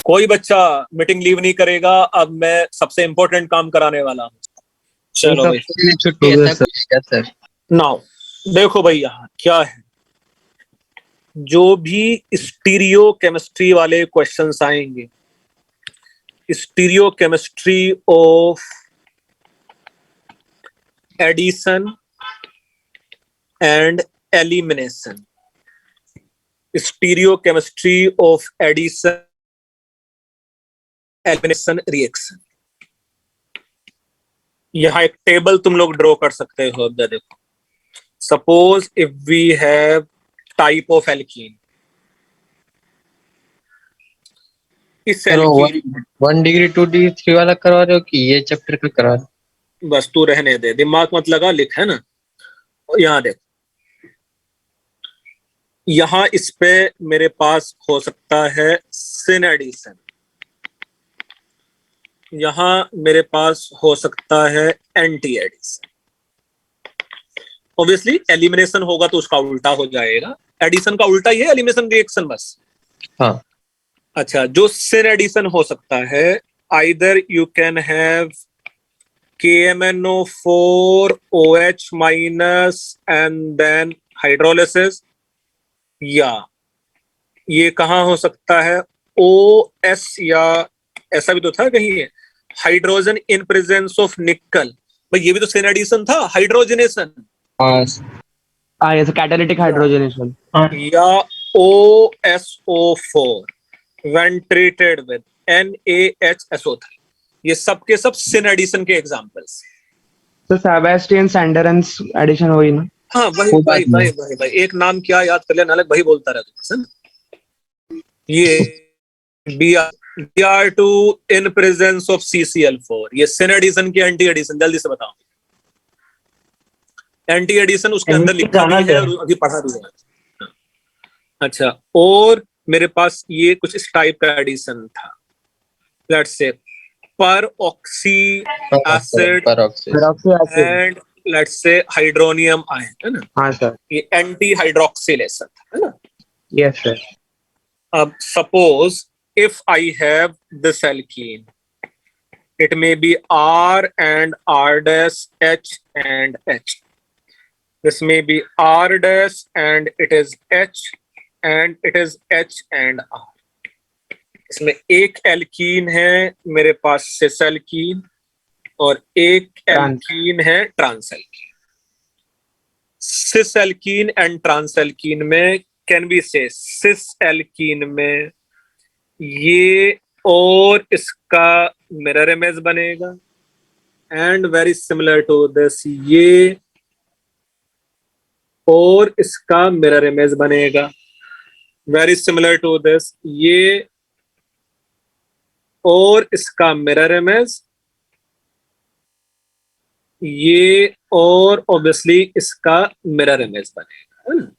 कोई बच्चा meeting leave नहीं करेगा। अब मैं सबसे इम्पोर्टेंट काम कराने वाला हूँ। चलो भाई, छुट्टी ऐसा कुछ क्या सर? नाउ देखो भाई, यहाँ क्या है, जो भी स्टीरियो केमिस्ट्री वाले क्वेश्चंस आएंगे, stereo chemistry of addition and elimination, stereo chemistry of addition elimination reaction, यहां एक टेबल तुम लोग ड्रॉ कर सकते हो। अब देखो, suppose if we have type of alkene, इस एल्कीन 1 डिग्री 2 डिग्री 3 वाला करवा रहे हो कि ये चैप्टर का करवा रहे हो? बस तू रहने दे, दिमाग मत लगा, लिख, है ना। यहां देख, यहां इस पे मेरे पास हो सकता है सिन एडिशन, यहां मेरे पास हो सकता है एंटी एडिशन। ऑब्वियसली एलिमिनेशन होगा तो उसका उल्टा हो जाएगा, एडिशन का उल्टा ही है एलिमिनेशन रिएक्शन बस। हाँ। अच्छा, जो सिन एडिशन हो सकता है, either you can have KMnO4 OH- and then hydrolysis, या ये कहां हो सकता है OS, या ऐसा भी तो था कहीं हाइड्रोजन इन प्रेजेंस ऑफ निकल। भाई ये भी तो सिन एडिशन था, हाइड्रोजनेशन। ये कैटालिटिक हाइड्रोजनेशन। या OSO4 when treated with NaHSO3, ये सब के सब सिन एडिशन के एग्जांपल्स। तो सेबेस्टियन सैंडरन्स एडिशन हुई ना? हाँ वही भाई भाई भाई भाई, एक नाम क्या याद कर लिया, नालक भाई बोलता रहता है। ये Br2 in presence of CCl4, ये सिन एडिशन की एंटी एडिशन। जल्दी से बताओ, एंटी एडिशन उसके अंदर लिखा भी है और अभी पढ़ा भी है। अच्छा, और मेरे पास ये कुछ इस टाइप का एडिशन था, लेट्स से पर oxy acid and let's say hydronium ion, है ना। हाँ सर, ये एंटी हाइड्रोक्सिलेशन है ना। Yes sir. अब suppose if I have this alkene, it may be R and R dash H and H. This may be R dash and it is H and it is H and R. इसमें एक alkene है मेरे पास cis alkene, और एक alkene है trans alkene. Cis alkene and trans alkene में can be से cis alkene में ये और इसका मिरर इमेज बनेगा, and very similar to this, ये और इसका मिरर इमेज बनेगा, वेरी सिमिलर टू दिस, ये और इसका मिरर इमेज, ये और ऑब्वियसली इसका मिरर इमेज बनेगा, है ना।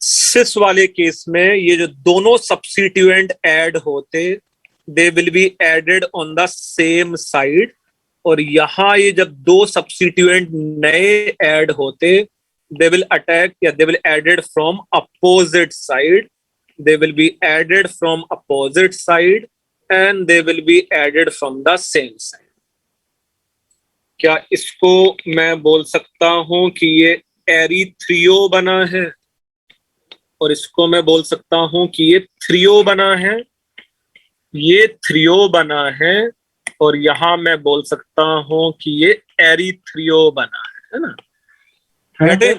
सिस वाले केस में ये जो दोनों सब्स्टिट्यूएंट ऐड होते, they will be added on the same side, और यहां ये जब दो सब्स्टिट्यूएंट नए ऐड होते, दे विल अटैक या they will added from opposite side, they will be added from opposite side and they will be added from the same side. क्या इसको मैं बोल सकता हूं कि ये एरिथ्रियो बना है, और इसको मैं बोल सकता हूं कि ये थ्रियो बना है, ये थ्रियो बना है, और यहां मैं बोल सकता हूं कि ये एरिथ्रियो बना है ना। बेटे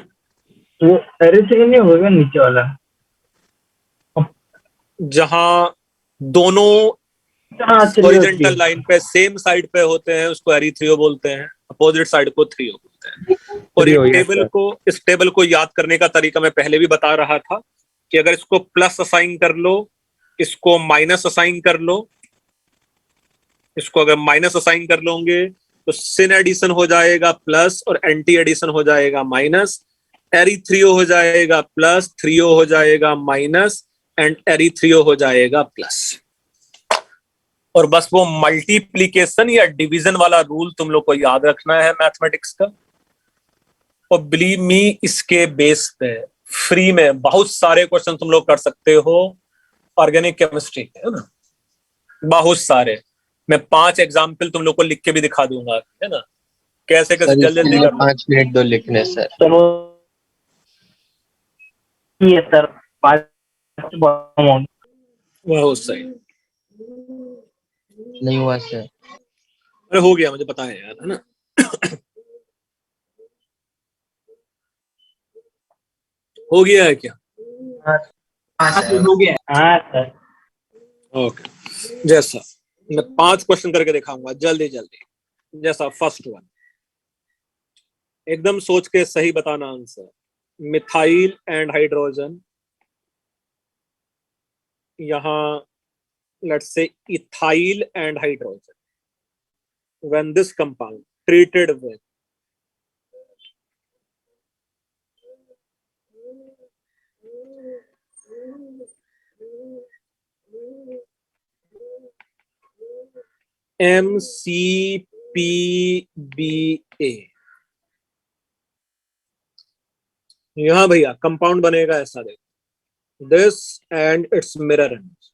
वो एरिथ्रियो नहीं होगा नीचे वाला, जहां दोनों हॉरिजॉन्टल लाइन पे सेम साइड पे होते हैं उसको एरिथ्रियो बोलते हैं, अपोजिट साइड को थ्रियो बोलते हैं। और इस टेबल को याद करने का तरीका मैं पहले भी बता रहा था कि अगर इसको प्लस असाइन कर लो, इसको माइनस असाइन कर लो, इसको अगर माइनस असाइन कर लोगे तो सिन एडिशन हो जाएगा प्लस और एंटी एडिशन हो जाएगा माइनस, एरिथ्रियो हो जाएगा प्लस, थ्रियो हो जाएगा माइनस, एंड एरिथ्रियो हो जाएगा प्लस। और बस वो मल्टीप्लीकेशन या डिवीजन वाला रूल तुम लोग को याद रखना है मैथमेटिक्स का। और बिलीव मी, इसके बेस पे फ्री में बहुत सारे क्वेश्चन तुम लोग कर सकते हो ऑर्गेनिक केमिस्ट्री के, है ना, बहुत सारे। मैं 5 एग्जाम्पल तुम लोग को लिख के भी दिखा दूंगा, है ना, कैसे कैसे सर जल्दी इसके जल्दी लिए कर लो। 5 मिनट दो लिखने सर। चलो ये सर 5 अमाउंट बहुत सही। नहीं हुआ सर। अरे हो गया, मुझे पता है यार, है ना। हो गया है क्या? हो गया। हाँ सर। ओके, जैसा मैं 5 क्वेश्चन करके दिखाऊंगा जल्दी जल्दी। जैसा फर्स्ट वन, एकदम सोच के सही बताना आंसर। मिथाइल एंड हाइड्रोजन, यहां let's say ethyl and hydrogen, when this compound treated with MCPBA, यहां भैया कंपाउंड बनेगा ऐसा, देखो this and it's mirror image.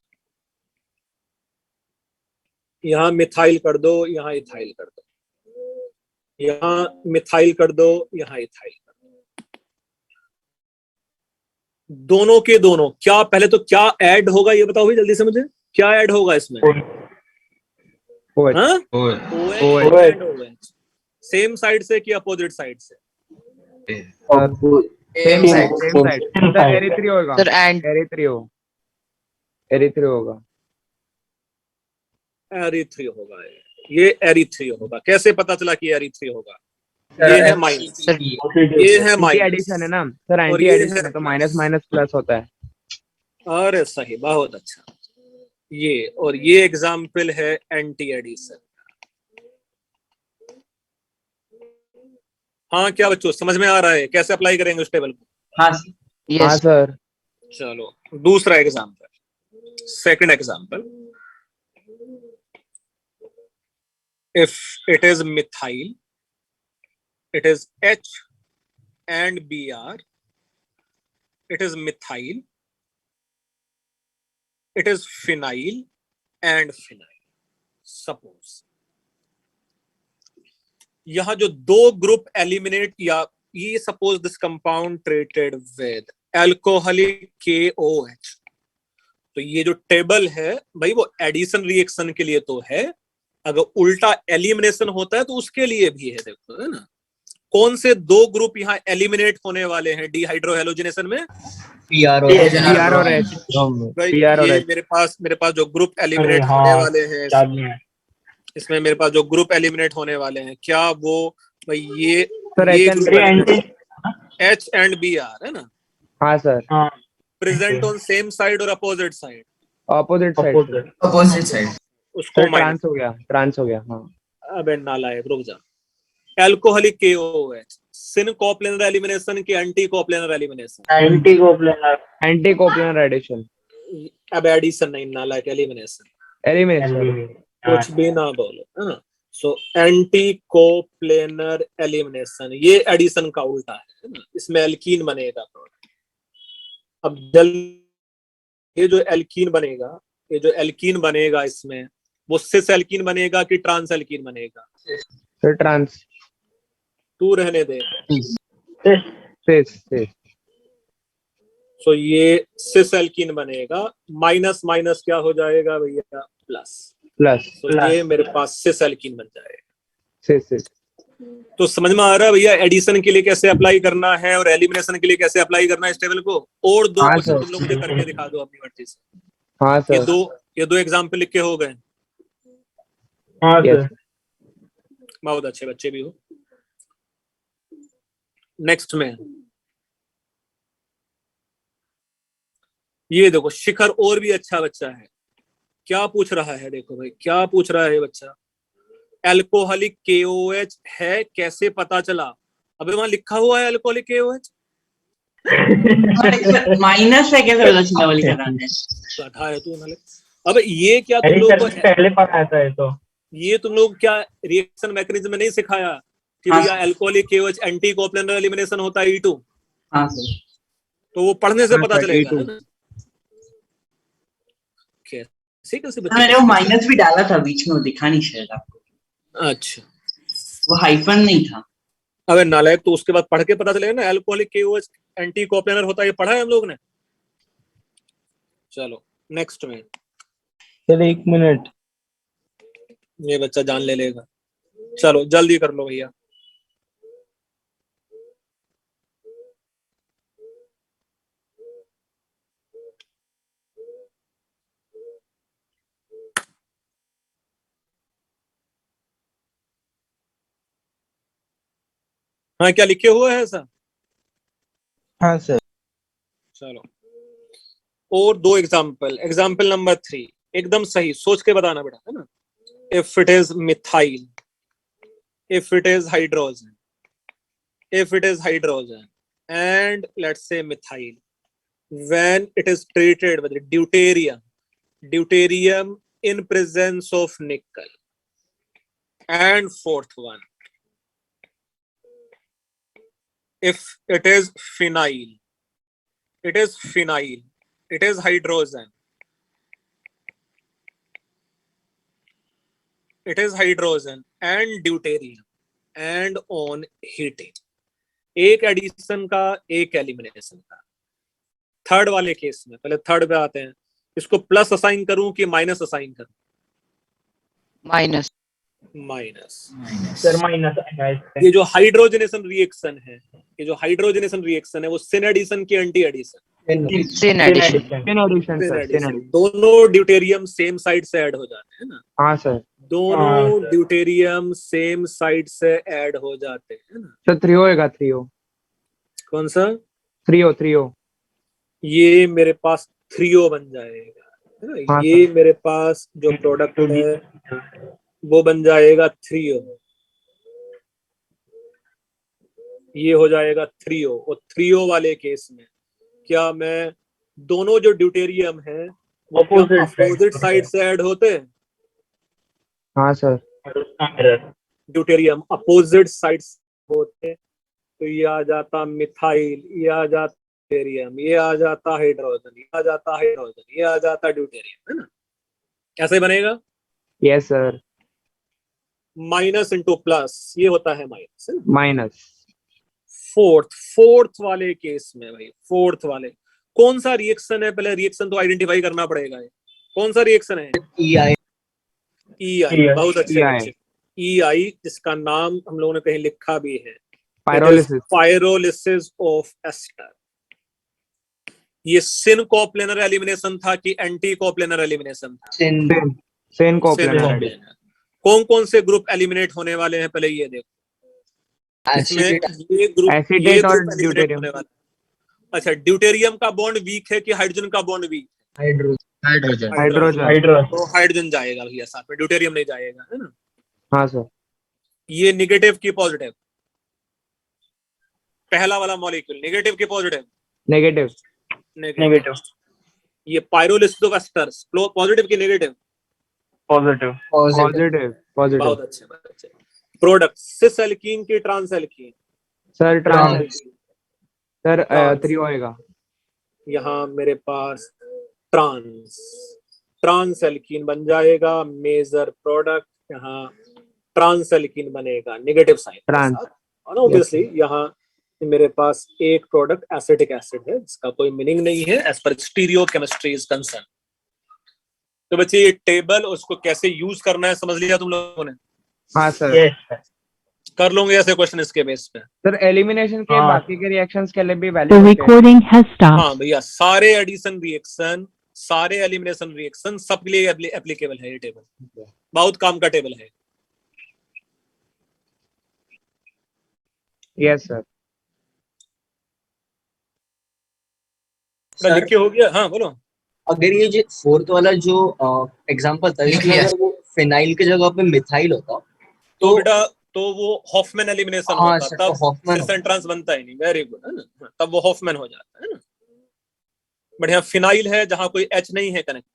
यहां मिथाइल कर दो, यहां इथाइल कर दो, यहां मिथाइल कर दो, यहां इथाइल कर दो। दोनों के दोनों क्या, पहले तो क्या ऐड होगा ये बताओ भाई जल्दी से मुझे, क्या ऐड होगा इसमें? हाँ, OH and OH same side से कि अपोजिट साइड से? Same side sir. एरी3 होगा सर एंड एरी3 होगा। एरी3 होगा, ये एरी3 होगा। कैसे पता चला कि एरी3 होगा? ये है माइनस, सर ये है एंटी माइनस, एडिशन है ना सर, और एंटी ये एडिशन है तो माइनस माइनस प्लस होता है। अरे सही, बहुत अच्छा। ये और ये एग्जाम्पल है एंटी एडिशन। हाँ क्या बच्चों, समझ में आ रहा है कैसे अप्लाई करेंगे उस टेबल को? हाँ यस सर। चलो दूसरा example, second example. if it is methyl, it is H and Br, it is methyl, it is phenyl and phenyl. Suppose यहां जो दो ग्रुप एलिमिनेट, या ये suppose this compound treated with alcoholic KOH, तो ये जो टेबल है भाई वो एडिशन रिएक्शन के लिए तो है, अगर उल्टा एलिमिनेशन होता है तो उसके लिए भी है, देखो, है ना। कौन से दो ग्रुप यहाँ एलिमिनेट होने वाले हैं डिहाइड्रोहेलोजिनेशन में? PR और PR और H। भाई PR और ये H। मेरे पास जो ग्रुप एलिमिनेट अरे होने हाँ, वाले हैं, इसमें मेरे पास जो ग्रुप एलिमिनेट होने वाले हैं, क्या वो भाई ये सर ये H H एंड Br है ना, हाँ sir, present on same side और अपोजिट साइड? ऑपोजिट साइड उसको सर। माइनस। ट्रांस हो गया हाँ। अबे नालायक, रुक जा। Alcoholic KOH syn coplanar elimination की anti coplanar elimination? Anti coplanar addition. अब एडिशन नहीं, नालायक, एलिमिनेशन। एलिमिनेशन। कुछ भी ना बोलो, है ना। सो एंटी कोप्लेनर एलिमिनेशन, ये एडिशन का उल्टा है ना, इसमें एल्कीन बनेगा प्रोडक्ट। अब ये जो एल्कीन बनेगा इसमें, वो सिस एल्कीन बनेगा कि ट्रांस एल्कीन बनेगा? Sir trans. तू रहने दे। सिस। सो ये सिस एल्कीन बनेगा, माइनस माइनस क्या हो जाएगा भैया? प्लस। तो ये मेरे पास सिस एल्कीन बन जाएगा। सिस। तो समझ में आ रहा है भैया एडिशन के लिए कैसे अप्लाई करना है और एलिमिनेशन के लिए कैसे अप्लाई करना है इस टेबल को? और दो हाँ क्वेश्चन सर। तुम लोग मुझे करके दिखा दो अपनी मर्जी से। हाँ सर। ये दो एग्जाम्पल लिख के हो गए। यस। बहुत अच्छे बच्चे भी हो। नेक्स्ट में ये देखो, शिखर और भी अच्छा बच्चा है। क्या पूछ रहा है, देखो भाई क्या पूछ रहा है बच्चा। एल्कोहलिक KOH है, कैसे पता चला? अबे वहां लिखा हुआ है अल्कोहलिक KOH। माइनस है, कैसे पता चला वाली कराने? बैठा है तू नाले। अब ये क्या तुम अरे लोग सर को पहले पढ़ा था ये तो। ये तुम लोग क्या रिएक्शन मैकेनिज्म में नहीं सिखाया कि हाँ भैया alcoholic KOH anti coplanar elimination होता है E2? हाँ सर। तो वो पढ़ने से हाँ पता सर, चलेगा, A2। है ना? कैसे हाँ, मैंने वो माइनस भी डाला था बीच में, वो दिखा नहीं शायद आपको, अच्छा, वो हाइफन नहीं था। अबे नालायक, तो उसके बाद पढ़ के पता चलेगा ना, अल्कोहलिक KOH एंटी कोप्लेनर होता है, ये पढ़ा है हम लोग ने। चलो नेक्स्ट में, सर 1 मिनट। ये बच्चा जान ले लेगा। चलो जल्दी कर लो भैया। हाँ, क्या लिखे हुए है ऐसा? हाँ सर। चलो, और 2 एग्जाम्पल। एग्जाम्पल नंबर 3 एकदम सही सोच के बताना बेटा, है ना? If it is methyl, if it is hydrogen, and let's say methyl, when it is treated with deuterium in presence of nickel. And fourth one, if it is phenyl, it is hydrogen, and deuterium, and on heating, एक addition का एक elimination का। Third वाले case में, पहले third पे आते हैं, इसको प्लस असाइन करूं कि माइनस असाइन करूं? माइनस। सर माइनस आएगा इससे। ये जो हाइड्रोजनेशन रिएक्शन है वो सिन एडिशन की anti addition? Syn addition. Syn addition sir, syn addition. दोनों ड्यूटेरियम सेम साइड से ऐड हो जाते हैं ना? हाँ सर। हाँ, दोनों सर। ड्यूटेरियम सेम साइड से ऐड हो जाते हैं ना? सर 3 होएगा, 3 कौन सा? 3 ये मेरे पास 3O बन जाएगा, है ना? हाँ ये मेरे पास जो प्रोडक्ट है वो बन जाएगा 3O, ये हो जाएगा 3O। और 3O वाले केस में क्या मैं दोनों जो ड्यूटेरियम है वो अपोजिट साइड से ऐड होते हैं? हाँ सर। ड्यूटेरियम अपोजिट साइड होते, तो ये आ जाता मिथाइल, ये आ जाता ड्यूटेरियम, ये आ जाता हाइड्रोजन, ये आ जाता हाइड्रोजन, ये आ जाता ड्यूटेरियम, है ना? कैसे बनेगा? Yes sir. Minus into plus, ये होता है माइनस, है ना? माइनस। फोर्थ वाले केस में भाई, फोर्थ वाले कौन सा रिएक्शन है? पहले रिएक्शन तो आइडेंटिफाई करना पड़ेगा। कौन सा रिएक्शन है? EI। बहुत अच्छे बच्चे। EI, जिसका नाम हम लोगों ने कहीं लिखा भी है, पायरोलिसिस ऑफ एस्टर। ये सिन कोप्लेनर एलिमिनेशन था कि एंटी कोप्लेनर एलिमिनेशन था? सिन कोप्लेनर। कौन कौन से ग्रुप एलिमिनेट होने वाले हैं पहले ये देखो। इसमें ये ग्रुप एलिमिनेट होने वाला। अच्छा, ड्यूटेरियम का बॉन्ड वीक है कि हाइड्रोजन का बॉन्ड वीक है? हाइड्रोजन। तो हाइड्रोजन जाएगा भैया साथ में, ड्यूटेरियम नहीं जाएगा, है ना? हाँ सर। ये नेगेटिव की पॉजिटिव, पहला वाला मॉलिक्यूल नेगेटिव की पॉजिटिव? नेगेटिव। ये पायरोलिसिस ऑफ एस्टर पॉजिटिव की नेगेटिव? पॉजिटिव। बहुत अच्छे बच्चे। प्रोडक्ट सिस एल्कीन की trans alkene? Sir trans. Sir 3 होएगा। यहाँ मेरे पास ट्रांस एल्कीन बन जाएगा, मेजर प्रोडक्ट यहाँ ट्रांस एल्कीन बनेगा नेगेटिव साइन, और ऑब्वियसली यहाँ मेरे पास एक प्रोडक्ट एसिटिक एसिड है जिसका कोई मीनिंग नहीं है as per stereochemistry is concern. तो बच्चे ये टेबल उसको कैसे यूज करना है समझ लिया तुम लोगों ने? हाँ सर। कर लोगे ऐसे क्वेश्चन इसके बेस पे? सर एलिमिनेशन के बाकी के रिएक्शंस के लिए भी The valid recording has stopped. हाँ भैया, सारे एडिशन रिएक्शन, सारे एलिमिनेशन रिएक्शन सबके लिए एप्लीकेबल है ये टेबल, बहुत काम का टेबल है। Yes sir. लिख के हो गया? हाँ बोलो। अगर ये जो फोर्थ वाला जो एग्जांपल था, इसमें अगर वो फिनाइल की जगह पे मिथाइल होता तो बेटा तो वो हॉफमैन एलिमिनेशन होता, तो तब हॉफमैन सिस एंड ट्रांस बनता ही नहीं। वेरी गुड, है ना? तब वो हॉफमैन हो जाता है ना। बढ़िया। फिनाइल है जहां कोई H नहीं है कनेक्ट,